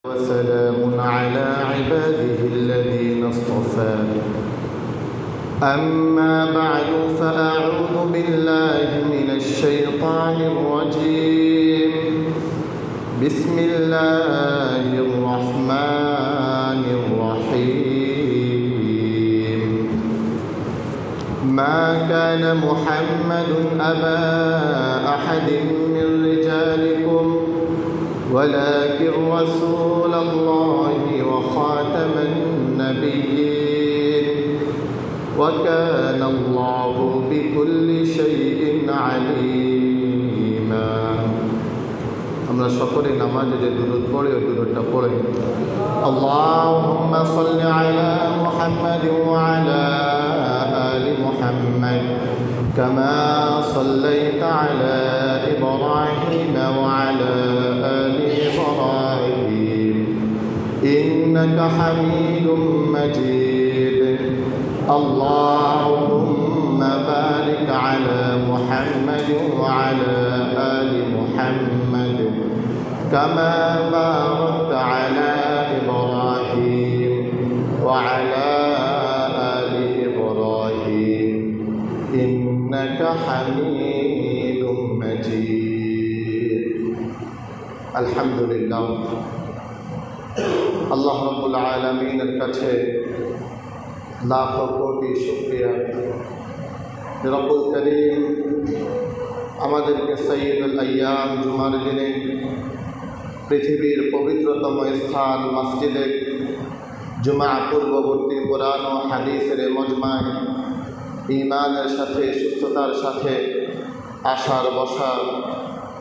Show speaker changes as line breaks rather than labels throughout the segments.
وسلام على عباده الذين اصطفى أما بعد فأعوذ بالله من الشيطان الرجيم بسم الله الرحمن الرحيم ما كان محمد أبا أحد من رجالكم ولكن رسول الله وخاتم النبيين وكان الله بكل شيء عليما আমরা সকলে নামাজে যে দুরূদ পড়ি ওই দুরূদটা পড়ি আল্লাহুম্মা সাল্লি আলা মুহাম্মাদ ওয়া আলা আলি মুহাম্মাদ কামা সাল্লাইতা আলা ইব্রাহিম ওয়া আলা আলি ইব্রাহিম ইন্নাকা হামিদুম মাজিদ আল্লাহুম্মা বারিক আলা মুহাম্মাদ ওয়া আলা আলি মুহাম্মাদ كما باركت على إبراهيم وعلى آل إبراهيم إنك حميد مجيد الحمد لله الله رب العالمين الكتھے لاکھوں کوٹی شکریہ রব্বুল করিম আমাদেরকে সৈয়দুল আইয়াম জুমার দিনে পৃথিবীর পবিত্রতম স্থান মসজিদে জুমা পূর্ববর্তী কোরআন ও হাদিসের মজমায় ঈমানের সাথে সুস্থতার সাথে আসার বসার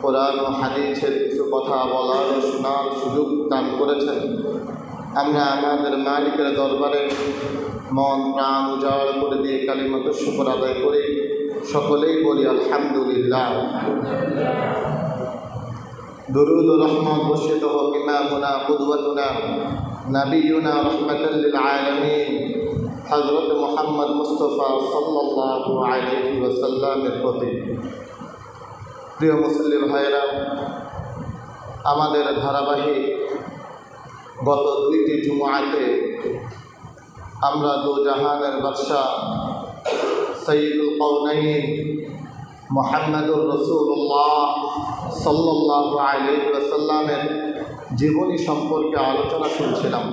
কোরআন ও হাদিসের কিছু কথা বলার ও শোনার সুযোগ দান করেছেন। আমরা আমাদের মালিকের দরবারে মন প্রাণ উজাড় করে দিয়ে কালিমাতুশ শুকর আদায় করি। সকলেই বলি আলহামদুলিল্লাহ। दुरूद रहमत बरसित हो इमामुना कुदवतुना नबीयुना रहमतल लिल आलमीन हज़रत मुहम्मद मुस्तफ़ा सल्लल्लाहु अलैहि वसल्लमेर प्रति। प्रिय मुसल्ली भाइरा, आमादेर धाराबाहिक गत दुईटी जुमुआते आमरा दो जहानेर बादशाह सय्यिदुल कौनैन मुहम्मदुर रसूलुल्लाह সাল্লাল্লাহু আলাইহি ওয়াসাল্লামের জীবনী সম্পর্কে আলোচনা শুনছিলাম।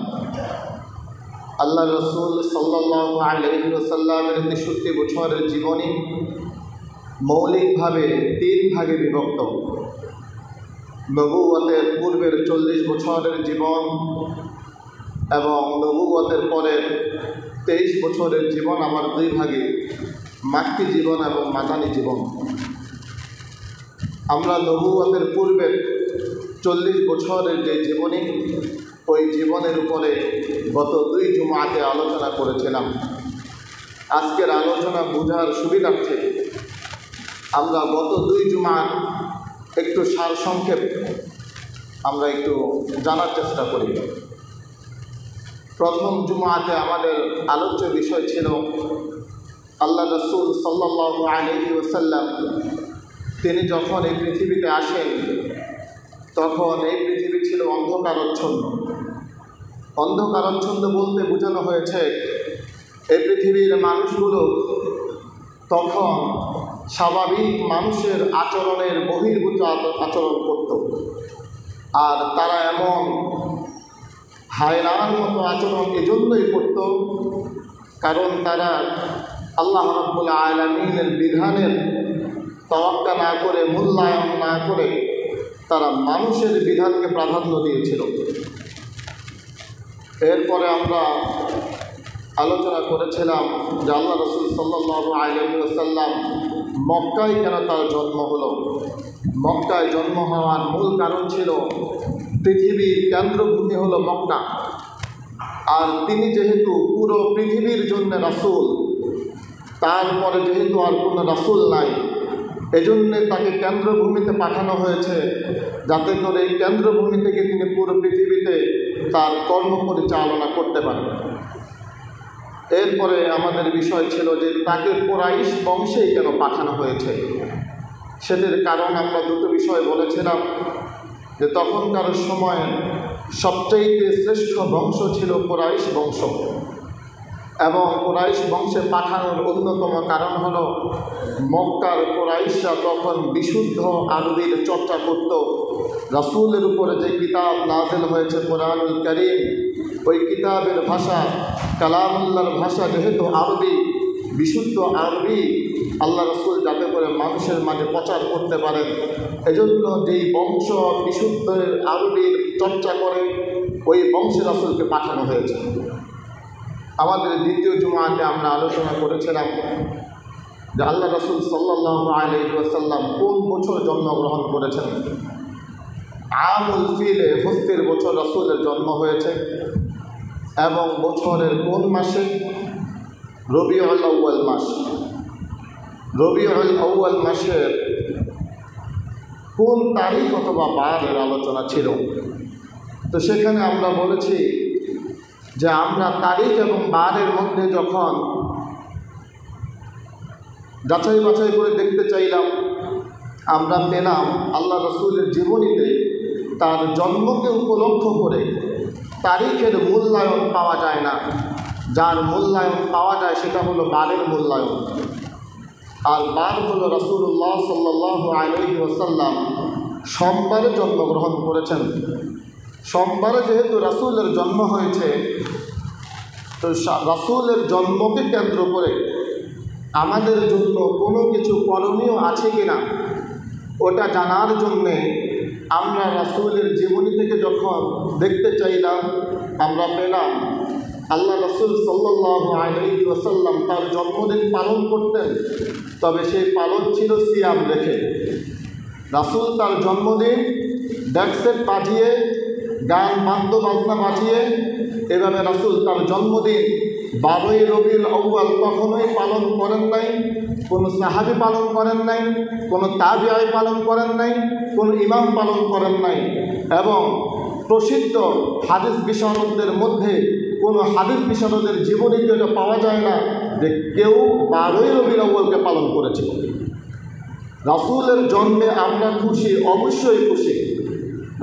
আল্লাহ রসুল সাল্লাল্লাহু আলাইহি ওয়াসাল্লামের ৬৩ বছরের জীবনী মৌলিকভাবে ৩ ভাগে বিভক্ত। নবুয়তের পূর্বের ৪০ বছরের জীবন এবং নবুয়তের পরের ২৩ বছরের জীবন আমার ২ ভাগে, মাক্কি জীবন এবং মাদানী জীবন। আমরা নবুয়তের পূর্বের ৪০ বছরের যে জীবনী, ওই জীবনের উপরে গত ২ জুমাতে আলোচনা করেছিলাম। আজকের আলোচনা বোঝার সুবিধার্থে আমরা গত ২ জুমার একটু সারসংক্ষেপ আমরা একটু জানার চেষ্টা করি। প্রথম জুমাতে আমাদের আলোচ্য বিষয় ছিল আল্লাহ রসুল সাল্লাল্লাহু আলাইহি ওয়াসাল্লাম তিনি যখন এই পৃথিবীতে আসেন তখন এই পৃথিবী ছিল অন্ধকারাচ্ছন্ন। অন্ধকারাচ্ছন্ন বলতে বোঝানো হয়েছে এই পৃথিবীর মানুষগুলো তখন স্বাভাবিক মানুষের আচরণের বহির্ভূত আচরণ করত, আর তারা এমন হায়নার মতো আচরণ এজন্যই করত কারণ তারা আল্লাহ রাব্বুল আলামিনের বিধানের তাওয়াক্কা না করে, মূল্যায়ন না করে তারা মানুষের বিধানকে প্রাধান্য দিয়েছিল। এরপরে আমরা আলোচনা করেছিলাম যে আল্লাহ রসুল সাল্লাল্লাহু আলাইহি ওয়াসাল্লাম মক্কায় কেন তার জন্ম হলো। মক্কায় জন্ম হওয়ার মূল কারণ ছিল পৃথিবীর কেন্দ্রভূমি হলো মক্কা, আর তিনি যেহেতু পুরো পৃথিবীর জন্য রাসূল, তারপরে যেহেতু আর কোনো রাসূল নাই, এজন্যে তাকে কেন্দ্রভূমিতে পাঠানো হয়েছে যাতে করে এই কেন্দ্রভূমি থেকে তিনি পুরো পৃথিবীতে তার কর্ম পরিচালনা করতে পারেন। এরপরে আমাদের বিষয় ছিল যে তাকে কুরাইশ বংশেই কেন পাঠানো হয়েছে। সেটির কারণ আমরা দুটো বিষয় বলেছিলাম যে তখনকার সময় সবচেয়ে শ্রেষ্ঠ বংশ ছিল কুরাইশ বংশ, এবং কুরাইশ বংশে পাঠানোর অন্যতম কারণ হল মক্কার কুরাইশরা তখন বিশুদ্ধ আরবির চর্চা করত। রাসূলের উপরে যে কিতাব নাযিল হয়েছে কোরআনুল কারীম, ওই কিতাবের ভাষা কালামুল্লাহর ভাষা যেহেতু আরবি, বিশুদ্ধ আরবি, আল্লাহ রাসূল যাতে করে মানুষের মাঝে প্রচার করতে পারেন, এজন্য যেই বংশ বিশুদ্ধ আরবির চর্চা করে ওই বংশে রাসূলকে পাঠানো হয়েছে। আমাদের দ্বিতীয় জুমাতে আমরা আলোচনা করেছিলাম যে আল্লাহ রাসূল সাল্লাল্লাহু আলাইহি ওয়াসাল্লাম কোন বছর জন্মগ্রহণ করেছেন। আমুল ফিলে হস্তির বছর রাসূলের জন্ম হয়েছে, এবং বছরের কোন মাসে? রবিউল আউয়াল মাস। রবিউল আউয়াল মাসের কোন তারিখ অথবা বারের আলোচনা ছিল। তো সেখানে আমরা বলেছি যে আমরা তারিখ এবং বারের মধ্যে যখন যাচাই বাছাই করে দেখতে চাইলাম, আমরা পেলাম আল্লাহ রাসূলের জীবনীতে তার জন্মকে উপলক্ষ করে তারিখের মূল্যায়ন পাওয়া যায় না। যার মূল্যায়ন পাওয়া যায় সেটা হলো বারের মূল্যায়ন। আর বার হলো রাসূলুল্লাহ সাল্লাল্লাহু আলাইহি ওয়াসাল্লাম সোমবারে জন্মগ্রহণ করেছেন। সোমবারে যেহেতু রাসূলের জন্ম হয়েছে, তো রাসূলের জন্মকে কেন্দ্র করে আমাদের জন্য কোনো কিছু করণীয় আছে কিনা ওটা জানার জন্যে আমরা রাসূলের জীবনী থেকে যখন দেখতে চাইলাম, আমরা পেলাম আল্লাহ রাসূল সাল্লাল্লাহু আলাইহি ওয়াসাল্লাম তার জন্মদিন পালন করতেন, তবে সেই পালন ছিল সিয়াম রেখে। রাসূল তার জন্মদিন ডেক্সেট বাজিয়ে, গান বাদ্যবাজনা বাজিয়ে, এভাবে রাসূল তার জন্মদিন 12ই রবিউল আউয়াল কখনোই পালন করেন নাই। কোনো সাহাবী পালন করেন নাই, কোনো তাবিঈ পালন করেন নাই, কোনো ইমাম পালন করেন নাই, এবং প্রসিদ্ধ হাদিস বিশারদদের মধ্যে কোনো হাদিস বিশারদের জীবনীতে এটা পাওয়া যায় না যে কেউ 12ই রবিউল আউয়ালকে পালন করেছে। রাসূলের জন্মে আমরা খুশি, অবশ্যই খুশি।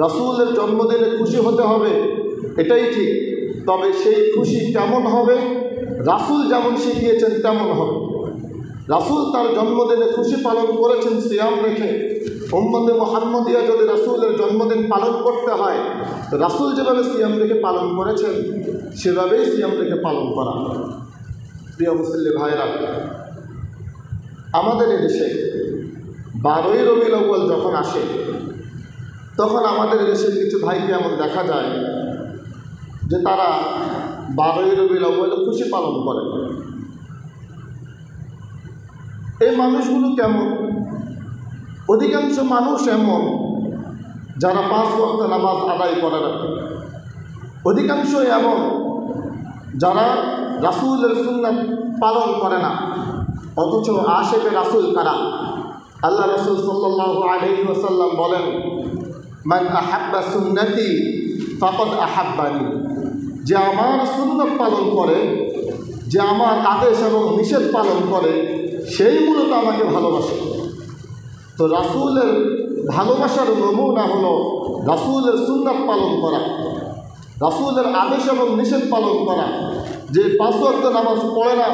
রাসূলের জন্মদিনে খুশি হতে হবে, এটাই ঠিক। তবে সেই খুশি কেমন হবে? রাসূল যেমন শিখিয়েছেন তেমন হবে। রাসূল তার জন্মদিনে খুশি পালন করেছেন সিয়াম রেখে। উম্মতে মুহাম্মদিয়া যদি রাসূলের জন্মদিন পালন করতে হয়, তো রাসূল যেভাবে সিয়াম রেখে পালন করেছেন সেভাবেই সিয়াম রেখে পালন করা। প্রিয় মুসল্লি ভাইরা, আমাদের এদেশে 12ই রবিউল আউয়াল যখন আসে, তখন আমাদের দেশের কিছু ভাইকে এমন দেখা যায় যে তারা 12ই রবিউল আউয়ালে খুশি পালন করে। এই মানুষগুলো কেমন? অধিকাংশ মানুষ এমন যারা 5 ওয়াক্ত নামাজ আদায় করে না। অধিকাংশ এমন যারা রাসূলের সুন্নাত পালন করে না, অথচ আশিকে রাসূল কারা? আল্লাহ রাসূল সাল্লাল্লাহু আলাইহি ওয়াসাল্লাম বলেন, মান আহাব্বা সুন্নতি ফাকাদ আহাব্বানি। যে আমার সুন্নাত পালন করে, যে আমার আদেশ এবং নিষেধ পালন করে, সেই মূলত আমাকে ভালোবাসে। তো রাসূলের ভালোবাসার নমুনা হলো রাসূলের সুন্নাত পালন করা, রাসূলের আদেশ এবং নিষেধ পালন করা। যে 5 ওয়াক্ত নামাজ পড়ে না,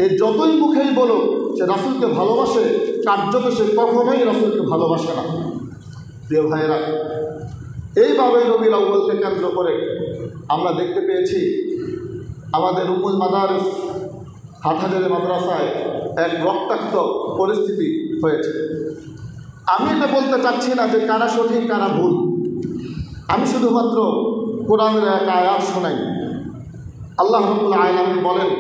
এ যতই মুখেই বলো সে রাসূলকে ভালোবাসে, কার্যত সে কখনোই রাসূলকে ভালোবাসে না। প্রিয় ভাইয়েরা, এইভাবে রবিউল আউয়ালকে কেন্দ্র করে আমরা দেখতে পেয়েছি আমাদের উম্মুল মাদারিস হাটহাজারী মাদ্রাসায় এক রক্তাক্ত পরিস্থিতি হয়েছে। আমি এটা বলতে চাচ্ছি না যে কারা সঠিক কারা ভুল, আমি শুধুমাত্র কোরআনের এক আয়াত শোনাই। আল্লাহ রাব্বুল আলামিন বলেন,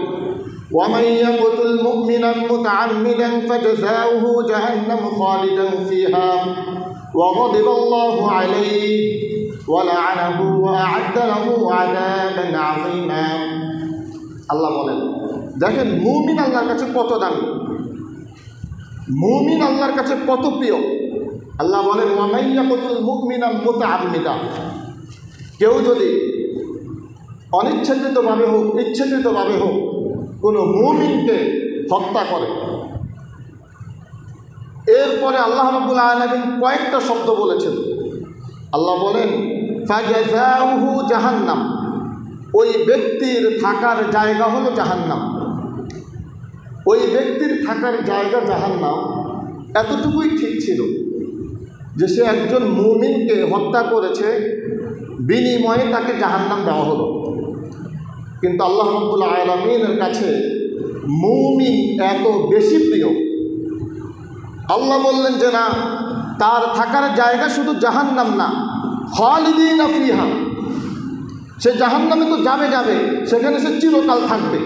ومن يقتل مؤمنا متعمدا فجزاؤه جهنم خالدا فيها وغضب الله عليه ولعنه وأعد له عذابا عظيما। আল্লাহ বলেন, দেখেন মুমিন আল্লাহর কাছে কত দামি, মুমিন আল্লাহর কাছে কত প্রিয়। আল্লাহ বলেন, ومن يقتل مؤمنا متعمدا। কেউ যদি অনিচ্ছাকৃতভাবে হোক ইচ্ছাকৃতভাবে হোক কোনো মুমিনকে হত্যা করে, এরপরে আল্লাহ রাব্বুল আলামিন কয়েকটা শব্দ বলেছেন। আল্লাহ বলেন, ফাজাযাউহু জাহান্নাম, ওই ব্যক্তির থাকার জায়গা হলো জাহান্নাম। ওই ব্যক্তির থাকার জায়গা জাহান্নাম। এতটুকুই ঠিক ছিল যে সে একজন মুমিনকে হত্যা করেছে, বিনিময়ে তাকে জাহান্নাম দেওয়া হলো। কিন্তু আল্লাহ রাব্বুল আলামিনের কাছে মুমিন এত বেশি প্রিয়, আল্লাহ বললেন যে না, তার থাকার জায়গা শুধু জাহান্নাম না, খালিদিনা ফিহা, সে জাহান্নামে তো যাবে, সেখানে সে চিরকাল থাকবে।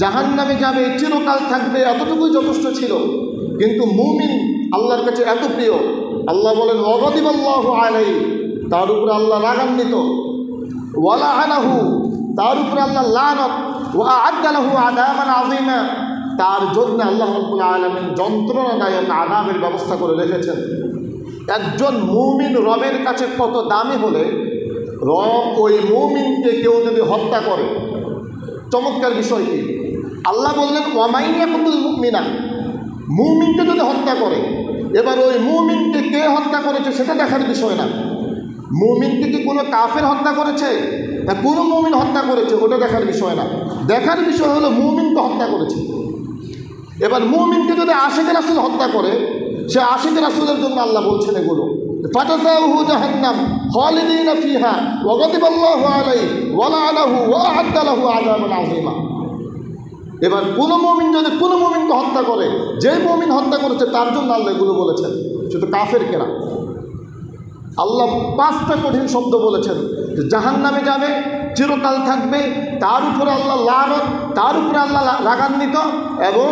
জাহান্নামে যাবে, চিরকাল থাকবে, এতটুকুই যথেষ্ট ছিল। কিন্তু মুমিন আল্লাহর কাছে এত প্রিয়, আল্লাহ বলেন ওয়াগাদিবাল্লাহু আলাইহি, তার উপরে আল্লাহ রাগান্বিত, ওয়ালাআনাহু, তার উপরে আল্লাহ লানত, ওয়া আ'আদ্দা লাহু আযাবান আযীমা, তার জন্য আল্লাহ রাব্বুল আলামিন যন্ত্রণাদায়ক আযাবের ব্যবস্থা করে রেখেছেন। একজন মুমিন রবের কাছে কত দামি হলে রব ওই মুমিনকে কেউ যদি হত্যা করে, চমৎকার বিষয় কি, আল্লাহ বললেন ওয়ামাইয়াকুতুল মুমিনা, মুমিনকে যদি হত্যা করে, এবার ওই মুমিনকে কে হত্যা করেছে সেটা দেখার বিষয় না। মুমিনকে কি কোনো কাফের হত্যা করেছে না কোনো মুমিন হত্যা করেছে, ওটা দেখার বিষয় না। দেখার বিষয় হলো মুমিনকে হত্যা করেছে। এবার মুমিনকে যদি আশিক রাসূল হত্যা করে, সে আশিক রাসূলের জন্য আল্লাহ বলছেন এগুলো, ফাজাযাউহু জাহান্নাম খালিদিনা ফিহা ওয়া গাদিবাল্লাহু আলাইহি ওয়া লা'নাহু ওয়া আ'আদ্দা লাহু আযাবান আযীমা। এবার কোনো মুমিন যদি কোনো মুমিনকে হত্যা করে, যে মুমিন হত্যা করেছে তার জন্য আল্লাহ এগুলো বলেছেন, শুধু কাফের কেনা। আল্লাহ 5টা কঠিন শব্দ বলেছেন যে জাহান্নামে যাবে, চিরকাল থাকবে, তার উপরে আল্লাহ লানত, তার উপরে আল্লাহ রাগান্বিত, এবং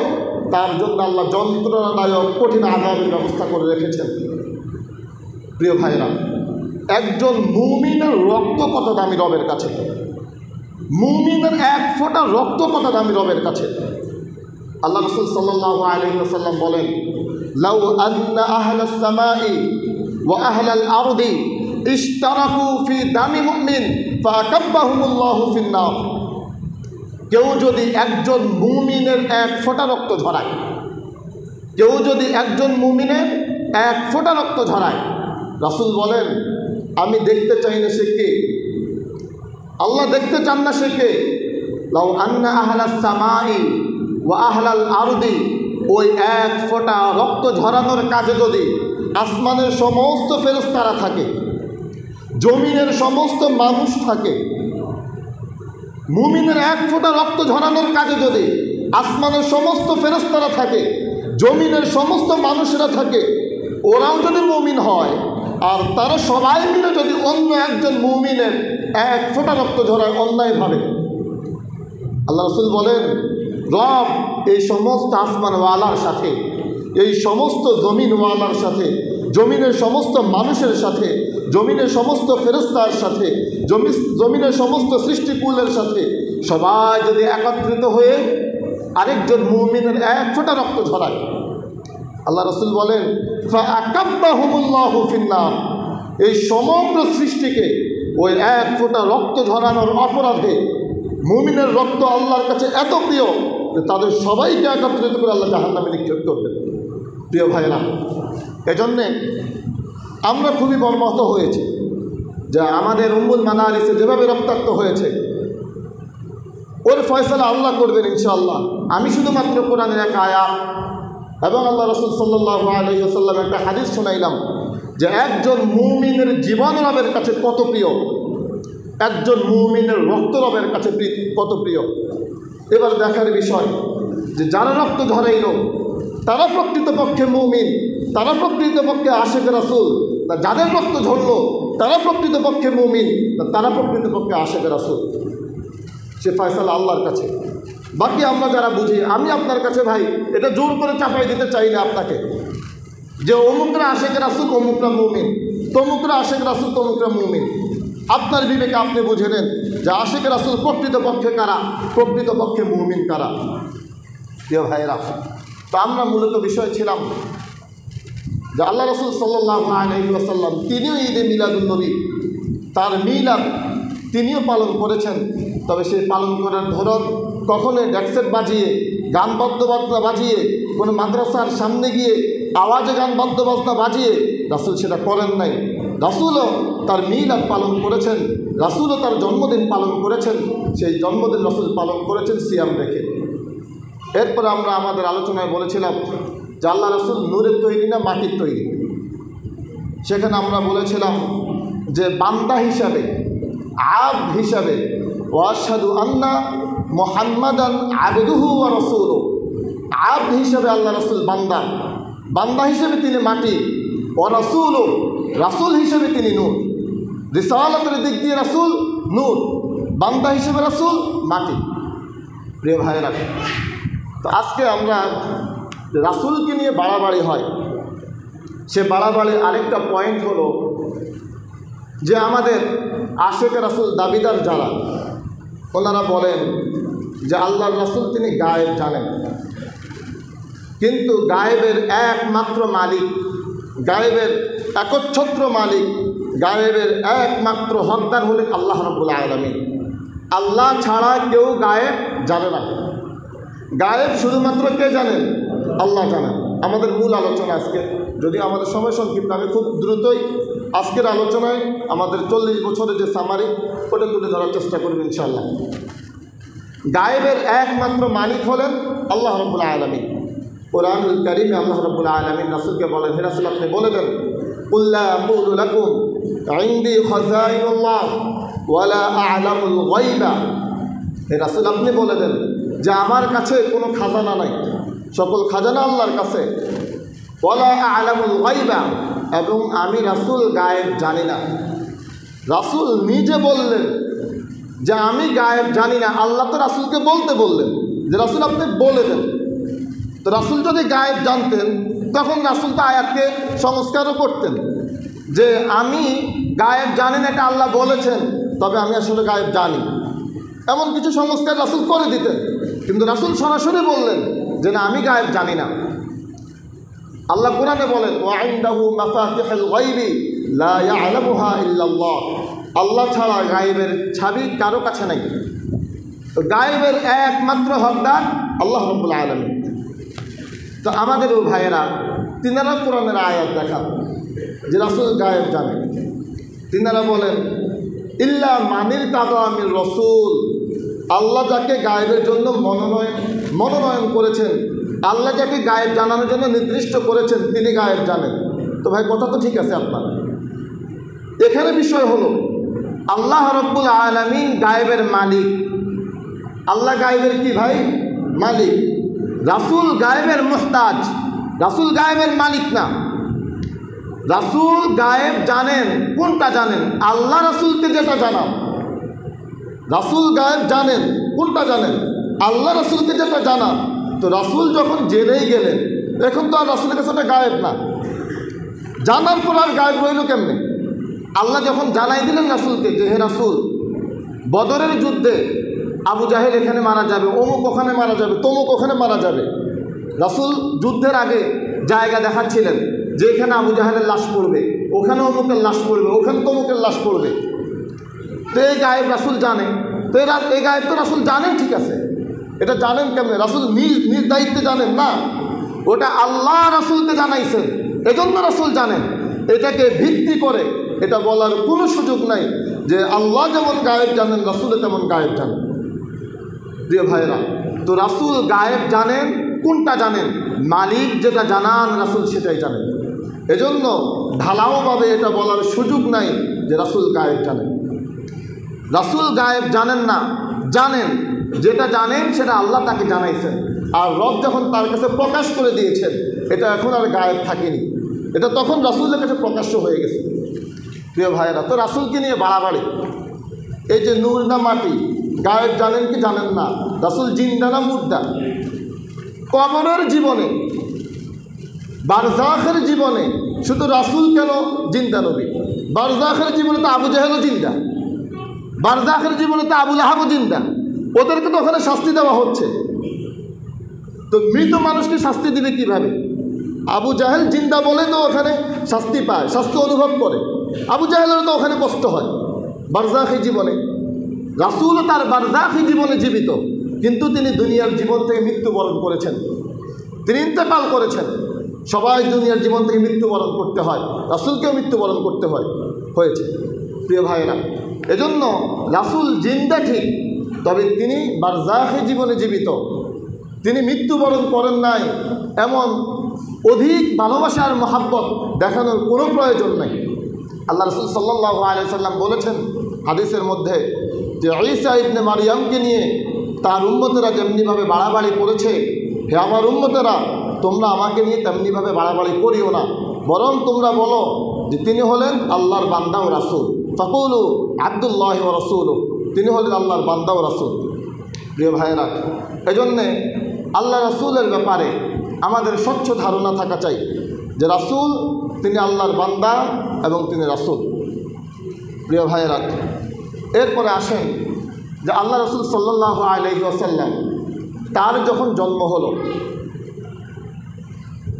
তার জন্য আল্লাহ যন্ত্রণাদায়ক কঠিন আযাবের ব্যবস্থা করে রেখেছেন। প্রিয় ভাইরা, একজন মুমিনের রক্ত কত দামি রবের কাছে, মুমিনের এক ফোঁটা রক্ত কত দামি রবের কাছে। আল্লাহ রাসূল সাল্লাল্লাহু আলাইহি ওয়াসাল্লাম বলেন, লাউ আন্না আহলাস সামাই ওয়া আহলাল আরদি ইশতারাকু ফি দামি মুমিন ফাকাব্বাহুমুল্লাহু ফিন নার। কেউ যদি একজন মুমিনের এক ফোঁটা রক্ত ঝরায়, কেউ যদি একজন মুমিনের এক ফোঁটা রক্ত ঝরায়, রাসূল বলেন আমি দেখতে চাই না সে কে, আল্লাহ দেখতে চান না সে কে। লাউ আন্না আহলাস সামাই ওয়া আহলাল আরদি, ওই এক ফোঁটা রক্ত ঝরানোর কাজে যদি আসমানের সমস্ত ফেরেশতারা থাকে, জমিনের সমস্ত মানুষ থাকে, মুমিনের এক ফোঁটা রক্ত ঝরানোর কাজে যদি আসমানের সমস্ত ফেরেশতারা থাকে, জমিনের সমস্ত মানুষেরা থাকে, ওরাও যদি মুমিন হয়, আর তারা সবাই মিলে যদি অন্য একজন মুমিনের এক ফোঁটা রক্ত ঝরায় অন্যায়ভাবে, আল্লাহ রাসূল বলেন রব এই সমস্ত আসমানওয়ালার সাথে, এই সমস্ত জমিনওয়ালার সাথে, জমিনের সমস্ত মানুষের সাথে, জমিনের সমস্ত ফেরেশতার সাথে, জমিনের সমস্ত সৃষ্টিকুলের সাথে সবাই যদি একত্রিত হয়ে আরেকজন মুমিনের এক ফোঁটা রক্ত ঝরায়, আল্লাহ রাসূল বলেন ফাআকাব্বাহুমুল্লাহু ফিন নার, এই সমগ্র সৃষ্টিকে ওই এক ফোঁটা রক্ত ঝরানোর অপরাধে মুমিনের রক্ত আল্লাহর কাছে এত প্রিয় যে তাদের সবাইকে একত্রিত করে আল্লাহ জাহান্নামে নিক্ষেপ করবেন। প্রিয় ভাইরা, এজন্যে আমরা খুবই মর্মাহত হয়েছি যে আমাদের উম্মুল মাদারিসে যেভাবে রক্তাক্ত হয়েছে, ওর ফয়সালা আল্লাহ করবেন ইনশাআল্লাহ। আমি শুধুমাত্র কোরআনের এক আয়াত এবং আল্লাহ রাসূল সাল্লাল্লাহু আলাইহি ওয়াসাল্লাম একটা হাদিস শোনাইলাম যে একজন মুমিনের জীবন রবের কাছে কত প্রিয়, একজন মুমিনের রক্ত রবের কাছে কত প্রিয়। এবার দেখার বিষয় যে যারা রক্ত ঝরাইল তারা প্রকৃতপক্ষে মুমিন, তারা প্রকৃতপক্ষে আশিক রাসূল, যাদের রক্ত ঝরলো তারা প্রকৃতপক্ষে মুমিন, তারা প্রকৃতপক্ষে আশিক রাসূল। সে ফয়সালা আল্লাহর কাছে। বাকি আমরা যারা বুঝি, আমি আপনার কাছে ভাই এটা জোর করে চাপাই দিতে চাই না আপনাকে যে অমুকরা আশিক রাসূল, অমুকরা মুমিন, তমুকরা আশিক রাসূল, তমুকরা মুমিন। আপনার বিবেকে আপনি বুঝে নেন যে আশিক রাসূল প্রকৃতপক্ষে কারা, প্রকৃতপক্ষে মুমিন কারা। প্রিয় ভাইয়েরা, তো আমরা মূলত বিষয় ছিলাম যে আল্লাহ রাসূল সাল্লাল্লাহু আলাইহি ওয়াসাল্লাম তিনিও ঈদে মিলাদুন নবী, তার মিলাদ তিনিও পালন করেছেন। তবে সেই পালন করার ধরন কখনোই ডেক্সেট বাজিয়ে, গান বাদ্যবাজনা বাজিয়ে, কোনো মাদ্রাসার সামনে গিয়ে আওয়াজে গান বাদ্যবাজনা বাজিয়ে রাসূল সেটা করেন নাই। রাসূলও তার মিলাদ পালন করেছেন, রাসূলও তার জন্মদিন পালন করেছেন। সেই জন্মদিন রাসূল পালন করেছেন সিয়াম রেখে। এরপর আমরা আমাদের আলোচনায় বলেছিলাম যে আল্লাহ রাসূল নূরের তৈরি না মাটির তৈরি। সেখানে আমরা বলেছিলাম যে বান্দা হিসাবে, আবদ হিসাবে, ওয়াশহাদু আন্না মুহাম্মাদান আবদুহু ওয়া রাসূলুহু, আবদ হিসাবে আল্লাহ রাসূল বান্দা, বান্দা হিসেবে তিনি মাটি, ওয়া রাসূলুহু, রাসূল হিসেবে তিনি নূর। রিসালাতের দিক দিয়ে রাসূল নূর, বান্দা হিসেবে রাসূল মাটি। প্রিয় ভাইয়েরা, তো আজকে আমরা রাসূলকে নিয়ে বাড়াবাড়ি হয়, সে বাড়াবাড়ির আরেকটা পয়েন্ট হলো যে আমাদের আশেকে রাসূল দাবিদার যারা, ওনারা বলেন যে আল্লাহর রাসূল তিনি গায়েব জানেন, কিন্তু গায়েবের একমাত্র মালিক, গায়েবের একচ্ছত্র মালিক, গায়েবের একমাত্র হকদার হলেন আল্লাহ রাব্বুল আলামিন। আল্লাহ ছাড়া কেউ গায়েব জানে না। গায়েব শুধুমাত্র কে জানেন? আল্লাহ জানেন। আমাদের মূল আলোচনা আজকে, যদি আমাদের সময় সংক্ষিপ্ত, আমি খুব দ্রুতই আজকের আলোচনায় আমাদের 40 বছরের যে সামারি ওটা তুলে ধরার চেষ্টা করব ইনশাআল্লাহ। গায়েবের একমাত্র মালিক হলেন আল্লাহ রাব্বুল আলামিন। কোরআনুল কারীমে আল্লাহ রাব্বুল আলামিন রাসূলকে বলেন, হে রাসূল আপনি বলে দেন, কুল লা আকুলু লাকুম ইনদি খাযাইনুল্লাহ ওয়া লা আ'লামুল গায়বা। হে রাসূল আপনি বলে দেন যে আমার কাছে কোনো খাজানা নাই, সকল খাজানা আল্লাহর কাছে। ওয়া লা আ'লামুল গায়বা, এবং আমি রাসূল গায়েব জানি না। রাসূল নিজে বললেন যে আমি গায়েব জানি না। আল্লাহ তো রাসূলকে বলতে বললেন যে রাসূল আপনি বলে দেন। তো রাসূল যদি গায়েব জানতেন তখন রাসূল তো আয়াতকে সংস্কারও করতেন যে আমি গায়েব জানি না, এটা আল্লাহ বলেছেন, তবে আমি আসলে গায়েব জানি, এমন কিছু সংস্কার রাসূল করে দিতেন। কিন্তু রাসূল সরাসরি বললেন যে না, আমি গায়েব জানি না। আল্লাহ কোরআনে বলেন, ওয়া ইনদাহু মাফাতিহুল গায়বি লা ইয়ালামুহা ইল্লাল্লাহ, আল্লাহ ছাড়া গায়েবের চাবি কারো কাছে নাই। তো গায়েবের একমাত্র হকদার আল্লাহ রাব্বুল আলামিন। তো আমাদেরও ভাইয়েরা, তিনারা কোরআনের আয়াত দেখান যে রাসূল গায়েব জানেন। তিনারা বলেন, ইল্লা মানির তাদামির রাসূল, আল্লাহ যাকে গায়েবের জন্য মনোনয়ন করেছেন, আল্লাহ যাকে গায়েব জানানোর জন্য নির্দিষ্ট করেছেন, তিনি গায়েব জানেন। তো ভাই কথা তো ঠিক আছে আপনার। এখানে বিষয় হলো আল্লাহ রাব্বুল আলামিন গায়েবের মালিক। আল্লাহ গায়েবের কি ভাই? মালিক। রাসূল গায়েবের মুহতাজ, রাসূল গায়েবের মালিক না। রাসূল গায়েব জানেন, কোনটা জানেন? আল্লাহ রাসূলকে যেটা জানান। রাসূল গায়েব জানেন, কোনটা জানেন? আল্লাহ রাসূলকে যেটা জানান। তো রাসূল যখন জেনেই গেলেন, এখন তো আর রাসূলের কাছে ওটা গায়েব না। জানার পর আর গায়েব রইল কেমনে? আল্লাহ যখন জানাই দিলেন রাসূলকে যে হে রাসূল, বদরের যুদ্ধে আবু জাহেল এখানে মারা যাবে, অমুক ওখানে মারা যাবে, তমুক ওখানে মারা যাবে। রাসূল যুদ্ধের আগে জায়গা দেখাচ্ছিলেন যে এখানে আবু জাহেলের লাশ পড়বে, ওখানে অমুকের লাশ পড়বে, ওখানে তমুকের লাশ পড়বে। তো এই গায়েব রাসূল জানে। তো এই গায়েব তো রাসূল জানেন, ঠিক আছে, এটা জানেন কেমনে? রাসূল নিজ দায়িত্বে জানেন না, ওটা আল্লাহ রাসূলকে জানাইছেন, এজন্য রাসূল জানেন। এটাকে ভিত্তি করে এটা বলার কোনো সুযোগ নাই যে আল্লাহ যেমন গায়েব জানেন রাসূলও তেমন গায়েব জানেন। প্রিয় ভাইরা, তো রাসূল গায়েব জানেন, কোনটা জানেন? মালিক যেটা জানান রাসূল সেটাই জানেন। এজন্য ঢালাওভাবে এটা বলার সুযোগ নাই যে রাসূল গায়েব জানেন। রাসূল গায়েব জানেন না, জানেন, যেটা জানেন সেটা আল্লাহ তাকে জানাইছেন। আর রব যখন তার কাছে প্রকাশ করে দিয়েছেন, এটা এখন আর গায়েব থাকেনি, এটা তখন রাসূলের কাছে প্রকাশ্য হয়ে গেছে। প্রিয় ভাইয়েরা, তো রাসূলকে নিয়ে বাড়াবাড়ি, এই যে নূর না মাটি, গায়েব জানেন কি জানেন না? রাসূল জিন্দা না মুর্দা? কবরের জীবনে, বারজাখের জীবনে শুধু রাসূল কেন জিন্দা নবী? বারজাখের জীবনে তো আবু জাহেলও জিন্দা, বারজাখের জীবনে তো আবু লাহাবও জিন্দা। ওদেরকে তো ওখানে শাস্তি দেওয়া হচ্ছে। তো মৃত মানুষকে শাস্তি দিবে কিভাবে? আবু জাহেল জিন্দা বলে তো ওখানে শাস্তি পায়, শাস্তি অনুভব করে। আবু জাহেলেরও তো ওখানে কষ্ট হয় বারজাখী জীবনে। রাসূল তার বারজাখী জীবনে জীবিত, কিন্তু তিনি দুনিয়ার জীবন থেকে মৃত্যুবরণ করেছেন, তিনি ইন্তেকাল করেছেন। সবাই দুনিয়ার জীবন থেকে মৃত্যুবরণ করতে হয়, রাসূলকেও মৃত্যুবরণ করতে হয়। হয়েছে। প্রিয় ভাইয়েরা, এজন্য রাসূল জিন্দা ঠিক, তবে তিনি বারজাখে জীবনে জীবিত, তিনি মৃত্যুবরণ করেন নাই। এমন অধিক ভালোবাসার মহাব্বত দেখানোর কোনো প্রয়োজন নেই। আল্লাহ রাসূল সাল্লাল্লাহু আলাইহি ওয়াসাল্লাম বলেছেন হাদিসের মধ্যে যে ঈসা ইবনে মারইয়ামকে নিয়ে তার উম্মতেরা যেমনিভাবে বাড়াবাড়ি করেছে, হে আমার উম্মতেরা, তোমরা আমাকে নিয়ে তেমনিভাবে বাড়াবাড়ি করিও না, বরং তোমরা বলো যে তিনি হলেন আল্লাহর বান্দা ও রাসূল। ফাকুলু আব্দুল্লাহি ওয়া রাসূলুহু, তিনি হলেন আল্লাহর বান্দা ও রাসূল। প্রিয় ভাইয়েরা, এজন্যে আল্লাহ রাসূলের ব্যাপারে আমাদের স্বচ্ছ ধারণা থাকা চাই যে রাসূল তিনি আল্লাহর বান্দা এবং তিনি রাসূল। প্রিয় ভাইয়েরা, এরপরে আসেন যে আল্লাহ রাসূল সাল্লাল্লাহু আলাইহি ওয়াসাল্লাম তার যখন জন্ম হলো,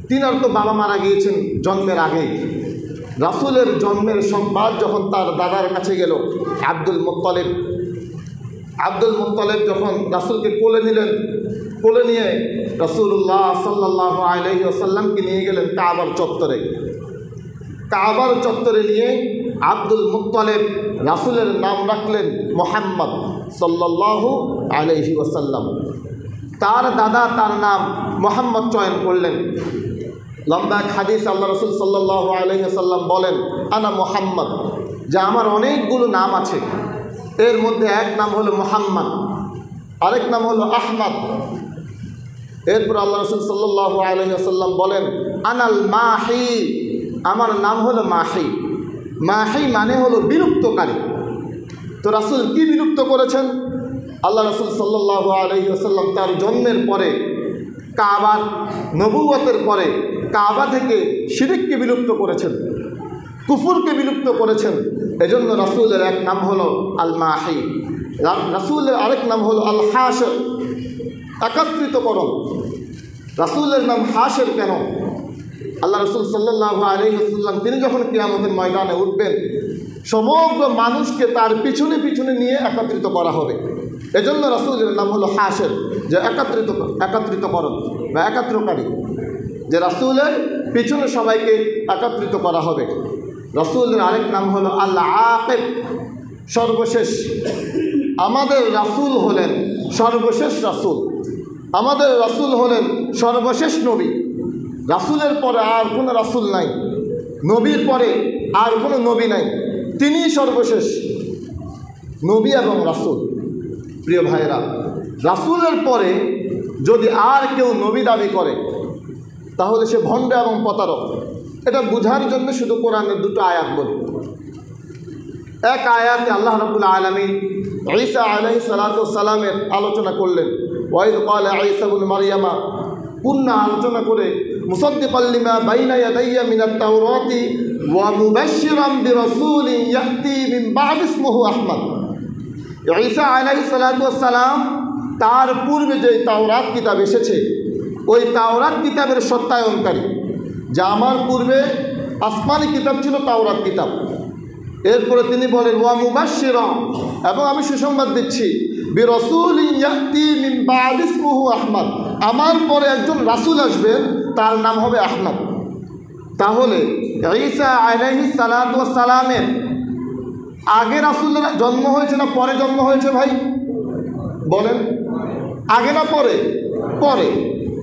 তিনার তো বাবা মারা গিয়েছেন জন্মের আগেই। রাসূলের জন্মের সংবাদ যখন তার দাদার কাছে গেল, আব্দুল মুত্তালিব যখন রাসূলকে কোলে নিলেন, কোলে নিয়ে রাসূলুল্লাহ সাল্লাল্লাহু আলাইহি ওয়াসাল্লামকে নিয়ে গেলেন কাবার চত্বরে নিয়ে আব্দুল মুত্তালিব রাসূলের নাম রাখলেন মুহাম্মদ সাল্লাল্লাহু আলাইহি ওয়াসাল্লাম। তার দাদা তার নাম মুহাম্মদ চয়ন করলেন। লম্বা এক হাদিস আল্লাহ রাসূল সাল্লাল্লাহু আলাইহি ওয়াসাল্লাম বলেন, আনা মুহাম্মদ, যে আমার অনেকগুলো নাম আছে, এর মধ্যে এক নাম হলো মুহাম্মদ, আরেক নাম হলো আহমদ। এরপর আল্লাহ রাসূল সাল্লাল্লাহু আলাইহি ওয়াসাল্লাম বলেন, আনাল মাহি, আমার নাম হলো মাহি। মাহি মানে হলো বিলুপ্তকারী। তো রাসূল কি বিলুপ্ত করেছেন? আল্লাহ রাসূল সাল্লাল্লাহু আলাইহি ওয়াসাল্লাম তার জন্মের পরে, কাবার নবুয়তের পরে কাবা থেকে শিরককে বিলুপ্ত করেছেন, কুফুরকে বিলুপ্ত করেছেন। এজন্য রাসূলের এক নাম হলো আল মাহি, রাসূলের আরেক নাম হলো আল হাশর, একত্রিতকরণ। রাসূলের নাম হাশর কেন? আল্লাহ রাসূল সাল্লাল্লাহু আলাইহি ওয়াসাল্লাম তিনি যখন কিয়ামতের ময়দানে উঠবেন, সমগ্র মানুষকে তার পিছনে পিছনে নিয়ে একত্রিত করা হবে। এজন্য রাসূলের নাম হলো হাশর, যে একত্রিতকরণ বা একত্রকারী, যে রাসূলের পিছনে সবাইকে একত্রিত করা হবে। রাসূলের আরেক নাম হলো আল আকিব, সর্বশেষ। আমাদের রাসূল হলেন সর্বশেষ রাসূল, আমাদের রাসূল হলেন সর্বশেষ নবী। রাসূলের পরে আর কোনো রাসূল নাই, নবীর পরে আর কোনো নবী নাই, তিনিই সর্বশেষ নবী এবং রাসূল। প্রিয় ভাইয়েরা, রাসূলের পরে যদি আর কেউ নবী দাবি করে তাহলে সে ভণ্ড এবং প্রতারক। এটা বোঝার জন্য শুধু কোরআনের দুটো আয়াত বলি। এক আয়াতে আল্লাহ রাব্বুল আলামিন ঈসা আলাইহিস সালাতু ওয়াস সালামের আলোচনা করলেন, ওয়াইদ ক্বালা ঈসা ইবনে মারইয়ামা, পুন্না আলোচনা করে মুসাদ্দিকাল লিমা বাইনা ইয়াদাইয়া মিনাত তাওরাতি ওয়া মুবাশশিরান বিরাসূলিন ইয়াতি মিন বা'দি ইসমুহু আহমদ। ঈসা আলাইহিস সালাতু ওয়াস সালাম তার পূর্বে যে তাওরাত কিতাব এসেছে, ওই তাওরাত কিতাবের সত্যায়নকারী। যা আমার পূর্বে আসমানি কিতাব ছিল তাওরাত কিতাব। এরপরে তিনি বলেন ওয়া মুবাশশিরান, এবং আমি সুসংবাদ দিচ্ছি বিরাসূলিন ইয়াতি মিন বা'দি ইসমুহু আহমদ, আমার পরে একজন রাসূল আসবেন, তার নাম হবে আহমদ। তাহলে ঈসা আলাইহিস সালাতু ওয়াস সালামের আগে রাসূলের জন্ম হয়েছে না পরে জন্ম হয়েছে? ভাই বলেন, আগে না পরে? পরে।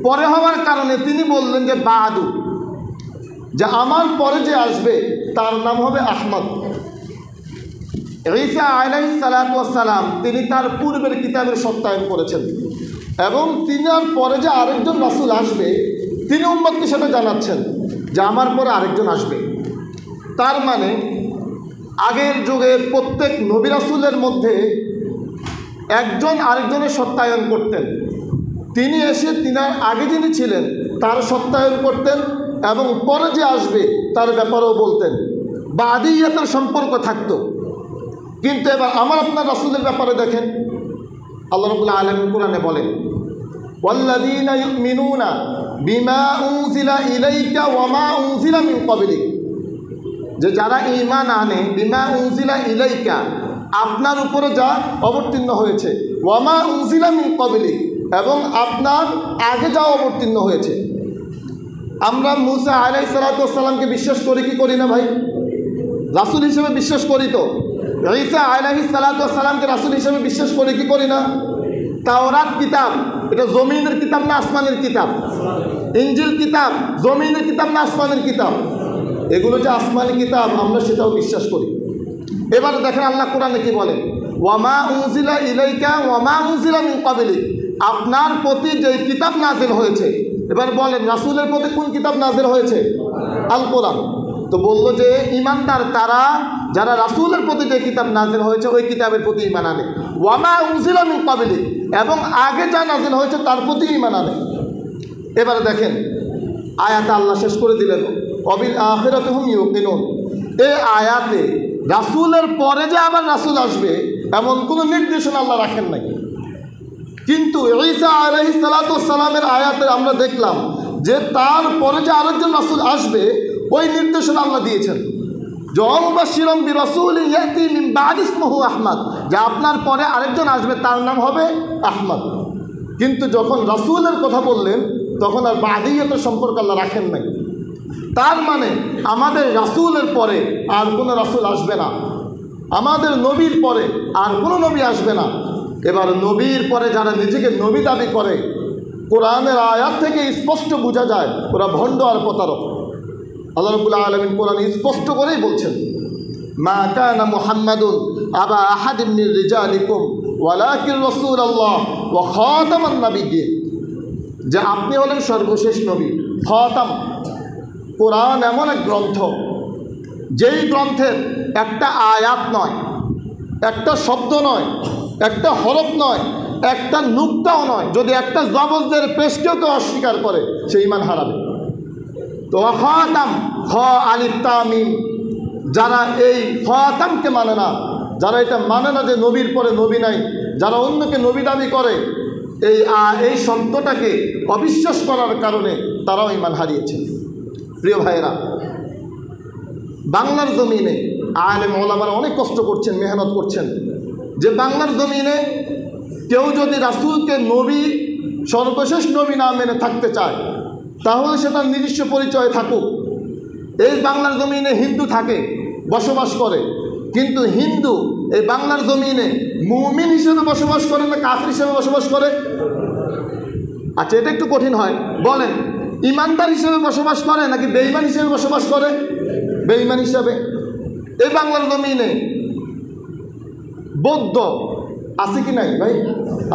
পরে হওয়ার কারণে তিনি বললেন যে বাদু, যে আমার পরে যে আসবে তার নাম হবে আহমদ। ঈসা আলাইহিস সালাতু ওয়াস সালাম তিনি তার পূর্বের কিতাবের সত্যায়ন করেছেন, এবং তিনার পরে যে আরেকজন রাসূল আসবে তিনি উম্মতকে সেটা জানাচ্ছেন যে আমার পরে আরেকজন আসবে। তার মানে আগের যুগের প্রত্যেক নবী রাসূলের মধ্যে একজন আরেকজনের সত্যায়ন করতেন। তিনি এসে তিনার আগে যিনি ছিলেন তার সত্যায়ন করতেন, এবং পরে যে আসবে তার ব্যাপারেও বলতেন, বাদিয়াতের সম্পর্ক থাকতো। কিন্তু এবার আমার আপনার রাসূলের ব্যাপারে দেখেন, আল্লাহ রাব্বুল আলামিন কোরআনে বলেন, ওয়াল্লাযীনা ইউমিনুনা বিমা উনজিলা ইলাইকা ওয়া মা উনজিলা মিন ক্বাবলিক, যে যারা ঈমান আনে বিমা উনজিলা ইলাইকা, আপনার উপরে যা অবতীর্ণ হয়েছে, ওয়া মা উনজিলা মিন ক্বাবলিক, এবং আপনার আগে যা অবতীর্ণ হয়েছে। আমরা মুসা আলাইহিস সালাতু ওয়াস সালামকে বিশ্বাস করি কি করি না ভাই? রাসূল হিসেবে বিশ্বাস করি তো। ঈসা আলাইহিস সালাতু ওয়াস সালামকে রাসূল হিসেবে বিশ্বাস করি কি করি না? তাওরাত কিতাব এটা জমিনের কিতাব না আসমানের কিতাব? ইনজিল কিতাব জমিনের কিতাব না আসমানের কিতাব? এগুলো যে আসমানি কিতাব আমরা সেটাও বিশ্বাস করি। এবার দেখেন আল্লাহ কোরআনে কি বলেন, ওয়ামা উনজিলা ইলাইকা ওয়ামা উনজিলা মিন ক্বাবলিক, আপনার প্রতি যে কিতাব নাজিল হয়েছে। এবার বলেন রাসূলের প্রতি কোন কিতাব নাজিল হয়েছে? আল কোরআন। তো বললো যে ঈমানদার তারা যারা রাসূলের প্রতি যে কিতাব নাজিল হয়েছে ওই কিতাবের প্রতি ঈমান আনে। ওয়ামা উনজিলা মিন ক্বাবলিক, এবং আগে যা নাজিল হয়েছে তার প্রতি ঈমান আনে। এবারে দেখেন আয়াতে আল্লাহ শেষ করে দিলেন ওয়াবিল আখিরাতি হুম ইউকিনুন। এই আয়াতে রাসূলের পরে যে আবার রাসূল আসবে এমন কোনো নির্দেশনা আল্লাহ রাখেন নাই। কিন্তু ঈসা আলাইহিস সালাতু ওয়াস সালামের আয়াতে আমরা দেখলাম যে তার পরে যে আরেকজন রাসূল আসবে ওই নির্দেশনা আল্লাহ দিয়েছেন, মুবাশশিরাম বিরাসূলিন ইয়াতি মিন বা'দি ইসমিহি আহমদ, যে আপনার পরে আরেকজন আসবে তার নাম হবে আহমদ। কিন্তু যখন রাসূলের কথা বললেন তখন আর বাদিয়তের সম্পর্ক আল্লাহ রাখেন নাই। তার মানে আমাদের রাসূলের পরে আর কোনো রাসূল আসবে না, আমাদের নবীর পরে আর কোনো নবী আসবে না। এবার নবীর পরে যারা নিজেকে নবী দাবি করে কোরআনের আয়াত থেকে স্পষ্ট বোঝা যায় ওরা ভণ্ড আর প্রতারক। আল্লাহ রাব্বুল আলামিন কোরআনে স্পষ্ট করেই বলছেন, মা কানা মুহাম্মাদুন আবা আহাদিন মির রিজালিকুম ওয়ালাকিন রাসূলুল্লাহ ওয়া খাতামান নাবিয়্যিন, যে আপনি হলেন সর্বশেষ নবী। খাতাম, কোরআন এমন এক গ্রন্থ যেই গ্রন্থের একটা আয়াত নয়, একটা শব্দ নয়, একটা হরফ নয়, একটা নুক্তাও নয়, যদি একটা জবজদের পেশকেও কেউ অস্বীকার করে সে ঈমান হারাবে। তো খাতাম খ আলিফ তা মিম, যারা এই খাতামকে মানে না, যারা এটা মানে না যে নবীর পরে নবী নাই, যারা অন্যকে নবী দাবি করে এই শব্দটাকে অবিশ্বাস করার কারণে তারাও ঈমান হারিয়েছে। প্রিয় ভাইয়েরা, বাংলার জমিনে আলেম ওলামারা অনেক কষ্ট করছেন, মেহনত করছেন, যে বাংলার জমিনে কেউ যদি রাসূলকে নবী সর্বশেষ নবী না মেনে থাকতে চায় তাহলে সেটার নিজস্ব পরিচয় থাকুক। এই বাংলার জমিনে হিন্দু থাকে, বসবাস করে, কিন্তু হিন্দু এই বাংলার জমিনে মুমিন হিসেবে বসবাস করে না কাফির হিসেবে বসবাস করে? আচ্ছা, এটা একটু কঠিন হয়, বলেন ইমানদার হিসেবে বসবাস করে নাকি বেঈমান হিসেবে বসবাস করে? বেঈমান হিসেবে। এই বাংলার জমিনে বৌদ্ধ আছে কি নাই ভাই?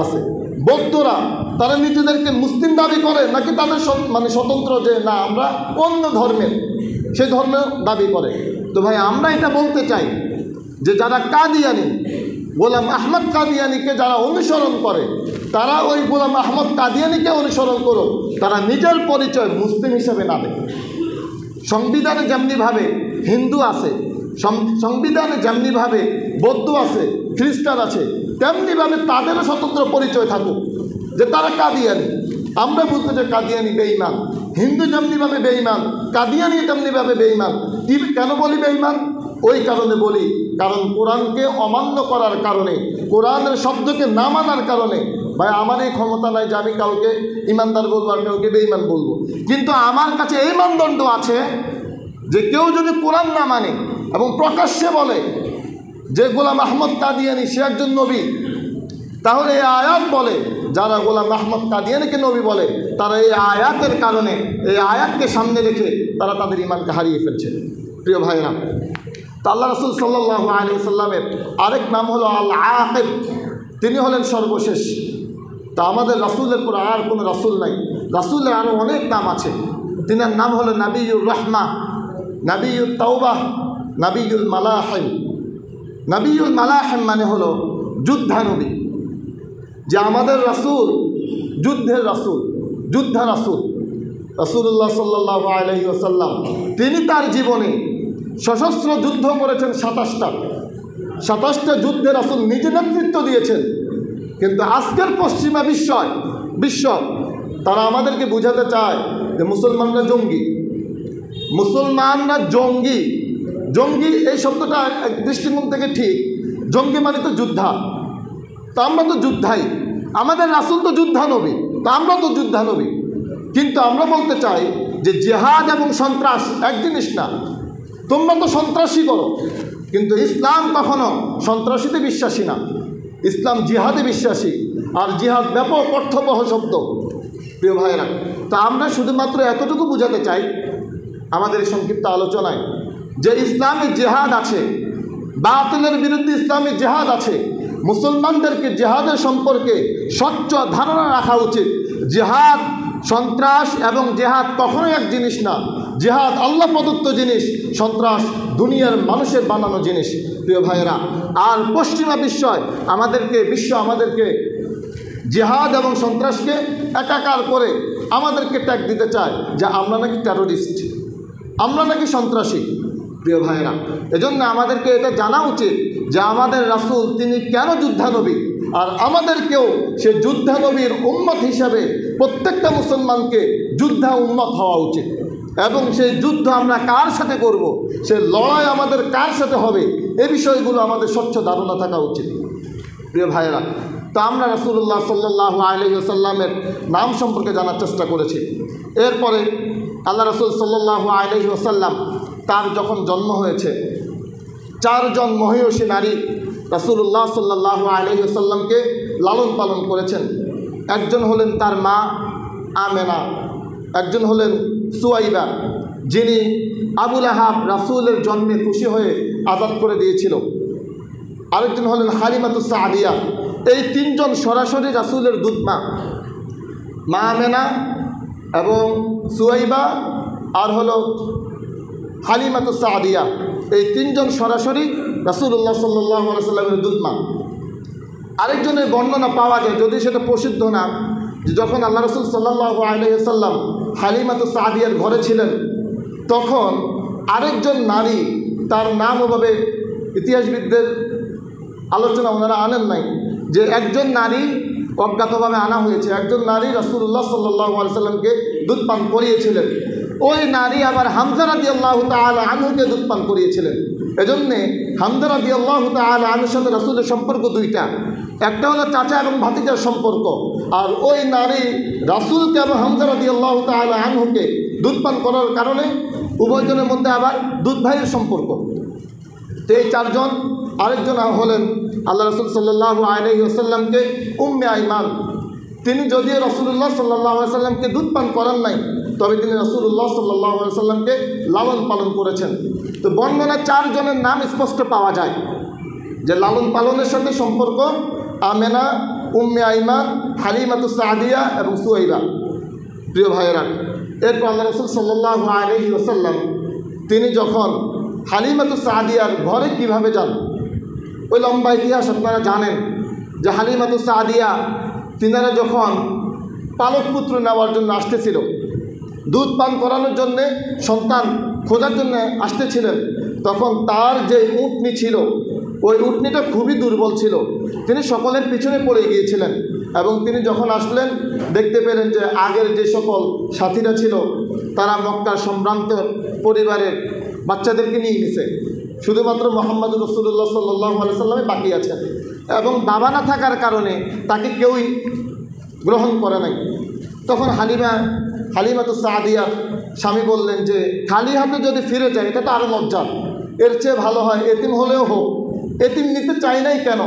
আছে। বৌদ্ধরা তারা নিজেদেরকে মুসলিম দাবি করে নাকি তাদের মানে স্বতন্ত্র যে না আমরা অন্য ধর্মের, সেই ধর্ম দাবি করে? তো ভাই আমরা এটা বলতে চাই যে যারা কাদিয়ানি, গোলাম আহমদ কাদিয়ানিকে যারা অনুসরণ করে তারা ওই গোলাম আহমদ কাদিয়ানিকে অনুসরণ করো, তারা নিজের পরিচয় মুসলিম হিসেবে না দেয়। সংবিধানে যেমনিভাবে হিন্দু আছে, সংবিধানে যেমনিভাবে বৌদ্ধ আছে, খ্রিস্টান আছে, তেমনিভাবে তাদেরও স্বতন্ত্র পরিচয় থাকুক যে তারা কাদিয়ানি। আমরা বুঝতে যে কাদিয়ানি বেঈমান, হিন্দু যেমনিভাবে বেঈমান কাদিয়ানি তেমনিভাবে বেঈমান। কেন বলি বেঈমান? ওই কারণে বলি কারণ কোরআনকে অমান্য করার কারণে, কোরআনের শব্দকে না মানার কারণে। ভাই আমার এই ক্ষমতা নাই যে আমি কাউকে ইমানদার বলবো আর কাউকে বেঈমান বলবো, কিন্তু আমার কাছে এই মানদণ্ড আছে যে কেউ যদি কোরআন না মানে এবং প্রকাশ্যে বলে যে গোলাম আহমদ কাদিয়ানি সে একজন নবী, তাহলে এই আয়াত বলে যারা গোলাম আহমদ কাদিয়ানিকে নবী বলে তারা এই আয়াতের কারণে, এই আয়াতকে সামনে রেখে তারা তাদের ঈমানকে হারিয়ে ফেলছে। প্রিয় ভাইরা, তা আল্লাহ রাসূল সাল্লাল্লাহু আলাইহি ওয়াসাল্লামের আরেক নাম হলো আল আকিব, তিনি হলেন সর্বশেষ। তা আমাদের রাসূলের পর আর কোনো রাসূল নাই, রাসূলের আরও অনেক নাম আছে। তিনার নাম হলো নাবিয়ুর রাহমা, নাবিয়ুত তাওবাহ, নাবিয়ুল মালাহিম। নাবিয়ুল মালাহিম মানে হলো যুদ্ধানবী, যে আমাদের রাসূল যুদ্ধের রাসূল, যুদ্ধা রাসূল। রাসূলুল্লাহ সাল্লাল্লাহু আলাইহি ওয়াসাল্লাম তিনি তার জীবনে সশস্ত্র যুদ্ধ করেছেন 27টা যুদ্ধে রাসূল নিজে নেতৃত্ব দিয়েছেন। কিন্তু আজকের পশ্চিমা বিশ্ব তারা আমাদেরকে বোঝাতে চায় যে মুসলমানরা জঙ্গি, মুসলমানরা জঙ্গি। জঙ্গি এই শব্দটা এক দৃষ্টিকোণ থেকে ঠিক, জঙ্গি মানে তো যোদ্ধা, তো আমরা তো যোদ্ধাই, আমাদের রাসূল তো যুদ্ধানবী, তো আমরা তো যুদ্ধানবী। কিন্তু আমরা বলতে চাই যে জিহাদ এবং সন্ত্রাস এক জিনিস না। তোমরা তো সন্ত্রাসী করো। কিন্তু ইসলাম কখনো সন্ত্রাসীতে বিশ্বাসী না, ইসলাম জিহাদে বিশ্বাসী। আর জিহাদ ব্যাপক অর্থবহ শব্দ, প্রিয় ভাইয়েরা। তা আমরা শুধুমাত্র এতটুকু বোঝাতে চাই আমাদের এই সংক্ষিপ্ত আলোচনায় যে ইসলামী জিহাদ আছে, বাতিলের বিরুদ্ধে ইসলামী জিহাদ আছে। মুসলমানদেরকে জিহাদের সম্পর্কে স্বচ্ছ ধারণা রাখা উচিত। জিহাদ সন্ত্রাস এবং জিহাদ কখনোই এক জিনিস না। জিহাদ আল্লাহ প্রদত্ত জিনিস, সন্ত্রাস দুনিয়ার মানুষের বানানো জিনিস, প্রিয় ভাইয়েরা। আর পশ্চিমা বিশ্ব আমাদেরকে জিহাদ এবং সন্ত্রাসকে একাকার করে আমাদেরকে ট্যাগ দিতে চায় যে আমরা নাকি টেরোরিস্ট, আমরা নাকি সন্ত্রাসী। প্রিয় ভাইয়েরা, এজন্য আমাদেরকে এটা জানা উচিত যে আমাদের রাসূল তিনি কেন যুদ্ধানবী, আর আমাদেরকেও সে যুদ্ধানবীর উম্মত হিসাবে প্রত্যেকটা মুসলমানকে যুদ্ধা উম্মত হওয়া উচিত। এবং সেই যুদ্ধ আমরা কার সাথে করব, সে লড়াই আমাদের কার সাথে হবে, এ বিষয়গুলো আমাদের স্বচ্ছ ধারণা থাকা উচিত। প্রিয় ভাইয়েরা, তো আমরা রাসূলুল্লাহ সাল্লাল্লাহু আলাইহি ওয়াসাল্লামের নাম সম্পর্কে জানার চেষ্টা করেছি। এরপরে আল্লাহ রাসূল সাল্লাল্লাহু আলাইহি ওয়াসাল্লাম তার যখন জন্ম হয়েছে, 4 জন মহিষী নারী রাসূলুল্লাহ সাল্লাল্লাহু আলাইহি ওয়াসাল্লামকে লালন পালন করেছেন। একজন হলেন তার মা আমেনা, একজন হলেন সুয়াইবা, যিনি আবু লাহাব রাসূলের জন্মে খুশি হয়ে আজাদ করে দিয়েছিল। আরেকজন হলেন হালিমাতুস সাদিয়া। এই 3 জন সরাসরি রাসূলের দুধ মা আমেনা এবং সুয়াইবা আর হলো হালিমাতুস সাদিয়া। এই 3 জন সরাসরি রাসূলুল্লাহ সাল্লাল্লাহু আলাইহি ওয়াসাল্লামের দুধ মা। আরেকজনের বর্ণনা পাওয়া যায়, যদি সেটা প্রসিদ্ধ না, যে যখন আল্লাহ রাসূল সাল্লাল্লাহু আলাইহি ওয়াসাল্লাম হালিমাতুস সাদিয়ার ঘরে ছিলেন, তখন আরেকজন নারী, তার নাম ওভাবে ইতিহাসবিদদের আলোচনা ওনারা আনেন নাই, যে একজন নারী অজ্ঞাতভাবে আনা হয়েছে। একজন নারী রাসূলুল্লাহ সাল্লাল্লাহু আলাইহি ওয়াসাল্লামকে দুধ পান করিয়েছিলেন। ওই নারী আবার হামজা রাদিয়াল্লাহু তাআলা আনহুকে দুধ পান করিয়েছিলেন। এজন্যে হামজা রাদিয়াল্লাহু তাআলা আনহুর সাথে রাসূলের সম্পর্ক 2টা, একটা হলো চাচা এবং ভাতিজার সম্পর্ক, আর ওই নারী রাসূলকে এবং হামজা রাদিয়াল্লাহু তাআলা আনহুকে দুধ পান করার কারণে উভয়জনের মধ্যে আবার দুধ ভাইয়ের সম্পর্ক। তো এই 4 জন। আরেকজন হলেন আল্লাহ রাসূল সাল্লাল্লাহু আলাইহি ওয়াসাল্লামকে উম্মে আইমান। তিনি যদিও রাসূলুল্লাহ সাল্লাল্লাহু আলাইহি ওয়াসাল্লামকে দুধ পান করান নাই, তবে তিনি রাসূলুল্লাহ সাল্লাল্লাহু আলাইহি ওয়াসাল্লামকে লালন পালন করেছেন। তো বর্ণনা 4 জনের নাম স্পষ্ট পাওয়া যায় যে লালন পালনের সাথে সম্পর্ক আমেনা, উম্মে আইমান, হালিমাতুস সাদিয়া এবং সুয়াইবা। প্রিয় ভাইয়েরা, এরপর আল্লাহ রাসূল সাল্লাল্লাহু আলাইহি ওয়াসাল্লাম তিনি যখন হালিমাতুস সাদিয়ার ঘরে কিভাবে যান, ওই লম্বা ইতিহাস আপনারা জানেন যে হালিমাতুস সাদিয়া তিনারা যখন পালক পুত্র নেওয়ার জন্য আসতেছিল, দুধ পান করানোর জন্যে, সন্তান খোঁজার জন্য আসতেছিলেন, তখন তার যে উটনি ছিল, ওই উটনিটা খুবই দুর্বল ছিল। তিনি সকলের পিছনে পড়ে গিয়েছিলেন এবং তিনি যখন আসলেন দেখতে পেলেন যে আগের যে সকল সাথীরা ছিল তারা মক্কার সম্ভ্রান্ত পরিবারের বাচ্চাদেরকে নিয়ে গেছে, শুধুমাত্র মুহাম্মদুর রাসূলুল্লাহ সাল্লাল্লাহু আলাইহি ওয়াসাল্লাম বাকি আছেন। এবং বাবা না থাকার কারণে তাকে কেউই গ্রহণ করে নাই। তখন হালিমাতুস সাদিয়ার স্বামী বললেন যে খালি হাতে যদি ফিরে যায় এটা তো আরও লজ্জার, এর চেয়ে ভালো হয় এতিম হলেও হোক। এতিম নিতে চাই নাই কেন?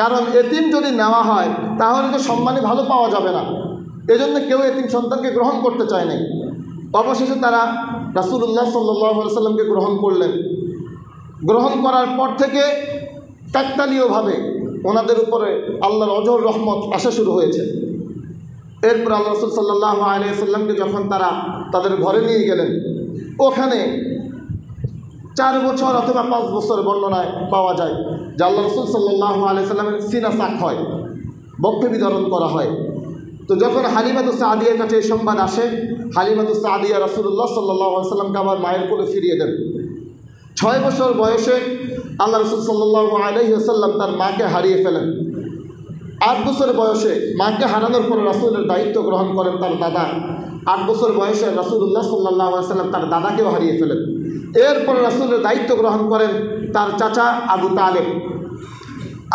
কারণ এতিম যদি নেওয়া হয় তাহলে তো সম্মানই ভালো পাওয়া যাবে না, এজন্য কেউ এতিম সন্তানকে গ্রহণ করতে চায় নাই। অবশেষে তারা রাসূলুল্লাহ সাল্লাল্লাহু আলাইহি ওয়াসাল্লামকে গ্রহণ করলেন। গ্রহণ করার পর থেকে কাকতালীয়ভাবে ওনাদের উপরে আল্লাহর অজর রহমত আসা শুরু হয়েছে। এরপর আল্লাহ রাসূল সাল্লাল্লাহু আলাইহি ওয়াসাল্লামকে যখন তারা তাদের ঘরে নিয়ে গেলেন, ওখানে 4 বছর অথবা 5 বছর বর্ণনায় পাওয়া যায় যে আল্লাহ রাসূল সাল্লাল্লাহু আলাইহি ওয়াসাল্লামের সিনা সাক হয়, বক্ষ বিতরণ করা হয়। তো যখন হালিমাতুস সাদিয়ার কাছে এই সংবাদ আসে, হালিমাতুস সাদিয়া রাসূলুল্লাহ সাল্লাল্লাহু আলাইহি ওয়াসাল্লামকে আবার মায়ের কোলে ফিরিয়ে দেন। 6 বছর বয়সে আল্লাহ রাসূল সাল্লাল্লাহু আলাইহি ওয়াসাল্লাম তার মাকে হারিয়ে ফেলেন। 8 বছর বয়সে মাকে হারানোর পর রাসূলের দায়িত্ব গ্রহণ করেন তার দাদা। 8 বছর বয়সে রাসূলুল্লাহ সাল্লাল্লাহু আলাইহি ওয়াসাল্লাম তার দাদাকেও হারিয়ে ফেলেন। এরপর রাসূলের দায়িত্ব গ্রহণ করেন তার চাচা আবু তালেব।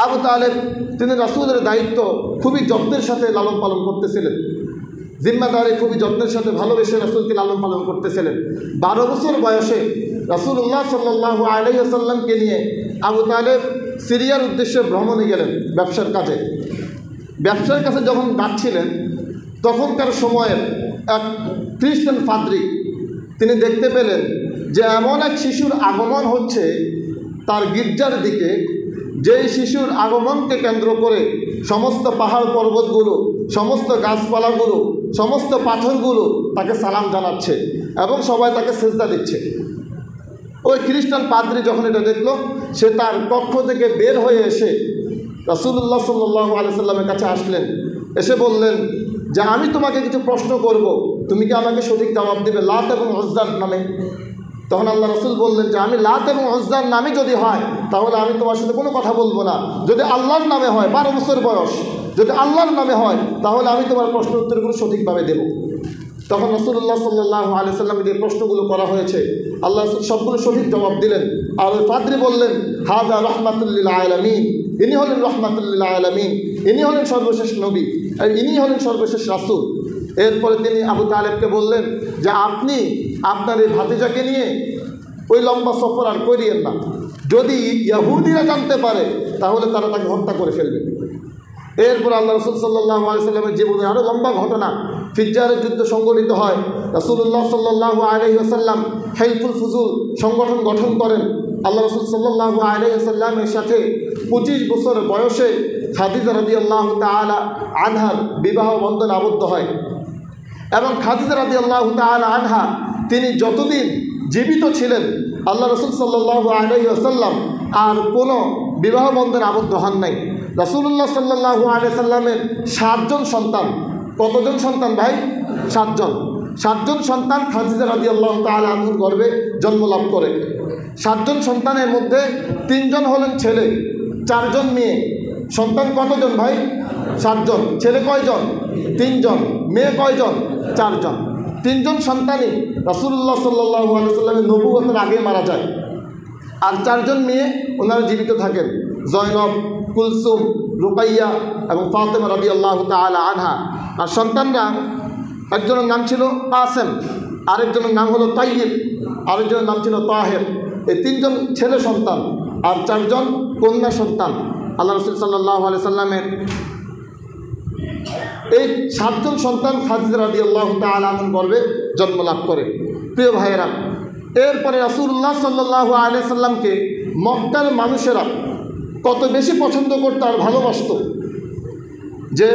আবু তালেব তিনি রাসূলের দায়িত্ব খুবই যত্নের সাথে লালন পালন করতেছিলেন, জিম্মাদারি খুবই যত্নের সাথে ভালোবেসে রাসূলকে লালন পালন করতেছিলেন। 12 বছর বয়সে রাসূলুল্লাহ সাল্লাল্লাহু আলাইহি ওয়াসাল্লামকে নিয়ে আবু তালেব সিরিয়ার উদ্দেশ্যে ভ্রমণে গেলেন ব্যবসার কাজে। ব্যবসার কাছে যখন যাচ্ছিলেন তখনকার সময়ের এক খ্রিস্টান পাদ্রী তিনি দেখতে পেলেন যে এমন এক শিশুর আগমন হচ্ছে তার গির্জার দিকে, যেই শিশুর আগমনকে কেন্দ্র করে সমস্ত পাহাড় পর্বতগুলো, সমস্ত গাছপালাগুলো, সমস্ত পাথরগুলো তাকে সালাম জানাচ্ছে এবং সবাই তাকে সেজদা দিচ্ছে। ওই খ্রিস্টান পাদ্রী যখন এটা দেখলো, সে তার কক্ষ থেকে বের হয়ে এসে রাসূলুল্লাহ সাল্লাল্লাহু আলাইহি ওয়াসাল্লামের কাছে আসলেন। এসে বললেন যে আমি তোমাকে কিছু প্রশ্ন করব, তুমি কি আমাকে সঠিক জবাব দেবে লাত এবং উজ্জার নামে? তখন আল্লাহ রাসূল বললেন যে আমি লাত এবং উজ্জার নামে যদি হয় তাহলে আমি তোমার সাথে কোনো কথা বলবো না। যদি আল্লাহর নামে হয়, 12 বছর বয়স, যদি আল্লাহর নামে হয় তাহলে আমি তোমার প্রশ্ন উত্তরগুলো সঠিকভাবে দেব। তখন রাসূলুল্লাহ সাল্লাল্লাহু আলাইহি ওয়াসাল্লাম যে প্রশ্নগুলো করা হয়েছে আল্লাহ রাসূল সবগুলো সঠিক জবাব দিলেন। আর ওই পাদ্রী বললেন হাযা রাহমাতুল লিল আলামিন, ইনি হলেন রাহমাতুল লিল আলামিন, ইনি হলেন সর্বশেষ নবী আর ইনি হলেন সর্বশেষ রাসূল। এরপরে তিনি আবু তালেবকে বললেন যে আপনি আপনার এই ভাতিজাকে নিয়ে ওই লম্বা সফর আর করিয়েন না, যদি ইহুদিরা জানতে পারে তাহলে তারা তাকে হত্যা করে ফেলবে। এরপর আল্লাহ রাসূল সাল্লাল্লাহু আলাইহি ওয়াসাল্লামের জীবনে আরও লম্বা ঘটনা, ফিজ্জারের যুদ্ধ সংগঠিত হয়। রাসূলুল্লাহ সাল্লাল্লাহু আলাইহি ওয়াসাল্লাম হেলফুল ফুজুল সংগঠন গঠন করেন। আল্লাহ রাসূল সাল্লাল্লাহু আলাইহি ওয়াসাল্লামের সাথে 25 বছর বয়সে খাদিজা রাদিয়াল্লাহু তাআলা আনহার বিবাহ বন্ধনে আবদ্ধ হয় এবং খাদিজা রাদিয়াল্লাহু তাআলা আনহা তিনি যতদিন জীবিত ছিলেন আল্লাহ রাসূল সাল্লাল্লাহু আলাইহি ওয়াসাল্লাম আর কোনো বিবাহ বন্ধনে আবদ্ধ হন নাই। রাসূলুল্লাহ সাল্লাল্লাহু আলাইহি ওয়াসাল্লামের 7 জন সন্তান। কতজন সন্তান ভাই? 7 জন। 7 জন সন্তান খাদিজা রাদিয়াল্লাহু তাআলা আনহার গর্ভে জন্মলাভ করে। 7 জন সন্তানের মধ্যে 3 জন হলেন ছেলে, 4 জন মেয়ে। সন্তান কতজন ভাই? 7 জন। ছেলে কয়জন? 3 জন। মেয়ে কয়জন? 4 জন। 3 জন সন্তানই রাসূলুল্লাহ সাল্লাল্লাহু আলাইহি ওয়াসাল্লামের নবুয়তের আগে মারা যায়, আর 4 জন মেয়ে ওনারা জীবিত থাকেন, জয়নব, কুলসুম, রুকাইয়া এবং ফাতেমা রাদিয়াল্লাহু তাআলা আনহা। আর সন্তানরা একজনের নাম ছিল কাসেম, আরেকজনের নাম হলো তাইয়িব, আরেকজনের নাম ছিল তাহের। এই 3 জন ছেলে সন্তান আর 4 জন কন্যা সন্তান আল্লাহ রাসূল সাল্লাল্লাহু আলাইহি ওয়াসাল্লামের। এই 7 জন সন্তান খাদিজা রাদিয়াল্লাহু তাআলা আনহার গর্ভে জন্মলাভ করে। প্রিয় ভাইয়েরা, এরপরে রাসূলুল্লাহ সাল্লাল্লাহু আলাইহি ওয়াসাল্লামকে মক্কার মানুষেরা কত বেশি পছন্দ করত আর ভালোবাসত যে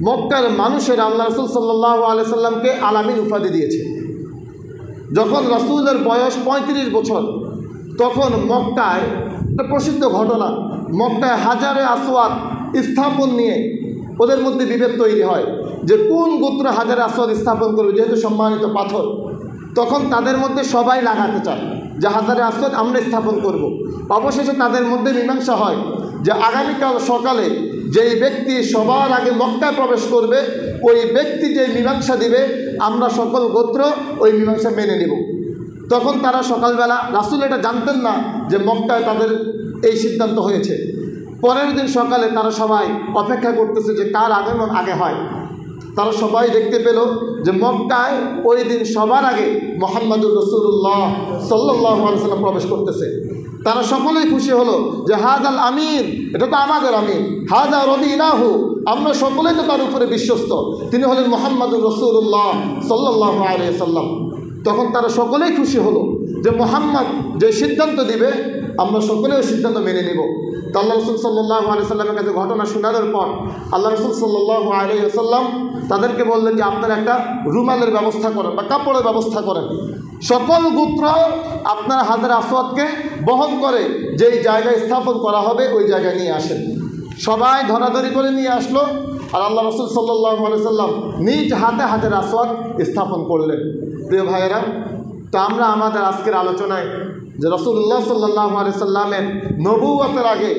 মক্কার মানুষেরা আল্লাহ রাসূল সাল্লাল্লাহু আলাইহি ওয়াসাল্লামকে আলামিন উপাধি দিয়েছে। যখন রাসূলের বয়স 35 বছর তখন মক্কায় একটা প্রসিদ্ধ ঘটনা, মক্কায় হাজারে আসওয়াদ স্থাপন নিয়ে ওদের মধ্যে বিভেদ তৈরি হয় যে কোন গোত্র হাজারে আসওয়াদ স্থাপন করবে, যেহেতু সম্মানিত পাথর। তখন তাদের মধ্যে সবাই লাগাতে চায় যে হাজারে আসওয়াদ আমরা স্থাপন করব। অবশেষে তাদের মধ্যে মীমাংসা হয় যে আগামীকাল সকালে যেই ব্যক্তি সবার আগে মক্কায় প্রবেশ করবে ওই ব্যক্তি যে মীমাংসা দিবে আমরা সকল গোত্র ওই মীমাংসা মেনে নেব। তখন তারা সকালবেলা, রাসূল এটা জানতেন না যে মক্কায় তাদের এই সিদ্ধান্ত হয়েছে। পরের দিন সকালে তারা সবাই অপেক্ষা করতেছে যে কার আগমন আগে হয়। তারা সবাই দেখতে পেল যে মক্কায় ওই দিন সবার আগে মুহাম্মাদুর রাসূলুল্লাহ সাল্লাল্লাহু আলাইহি ওয়াসাল্লাম প্রবেশ করতেছে। তারা সকলেই খুশি হলো যে হাযাল আমিন, এটা তো আমাদের আমিন, হাযা রাদিনাহু, আমরা সকলেই তো তার উপরে বিশ্বস্ত, তিনি হলেন মুহাম্মাদুর রাসূলুল্লাহ সাল্লাল্লাহু আলাইহি ওয়াসাল্লাম। তখন তারা সকলেই খুশি হলো যে মুহাম্মদ যে সিদ্ধান্ত দিবে আমরা সকলেও সিদ্ধান্ত মেনে নিব। তো আল্লাহ রাসূল সাল্লাল্লাহু আলাইহি ওয়াসাল্লামের কাছে ঘটনা শোনানোর পর আল্লাহ রাসূল সাল্লাল্লাহু আলাইহি ওয়াসাল্লাম তাদেরকে বললেন যে আপনারা একটা রুমালের ব্যবস্থা করেন বা কাপড়ের ব্যবস্থা করেন, সকল গোত্র আপনার হাজারে আসওয়াদকে বহন করে যেই জায়গায় স্থাপন করা হবে ওই জায়গায় নিয়ে আসেন। সবাই ধরাধরি করে নিয়ে আসলো আর আল্লাহ রাসূল সাল্লাল্লাহু আলাইহি ওয়াসাল্লাম নিজ হাতে হাজারে আসওয়াদ স্থাপন করলেন। প্রিয় ভাইয়েরা, তো আমরা আমাদের আজকের আলোচনায় যে রাসূলুল্লাহ সাল্লাল্লাহু আলাইহি ওয়াসাল্লামের নবুয়তের আগে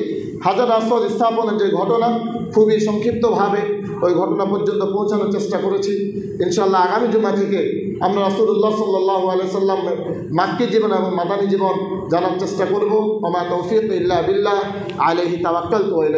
হাজার আসওয়াদ স্থাপনের যে ঘটনা খুবই সংক্ষিপ্তভাবে ওই ঘটনা পর্যন্ত পৌঁছানোর চেষ্টা করেছি। ইনশাআল্লাহ আগামী জুমা থেকে আমরা রাসূলুল্লাহ সাল্লাল্লাহু আলাইহি ওয়াসাল্লামের মাক্কি জীবন এবং মাদানী জীবন জানার চেষ্টা করব। ওয়া মা তাওফীক ইল্লা বিল্লাহ, আলাইহি তাওয়াক্কালতু ওয়া ইলাইহি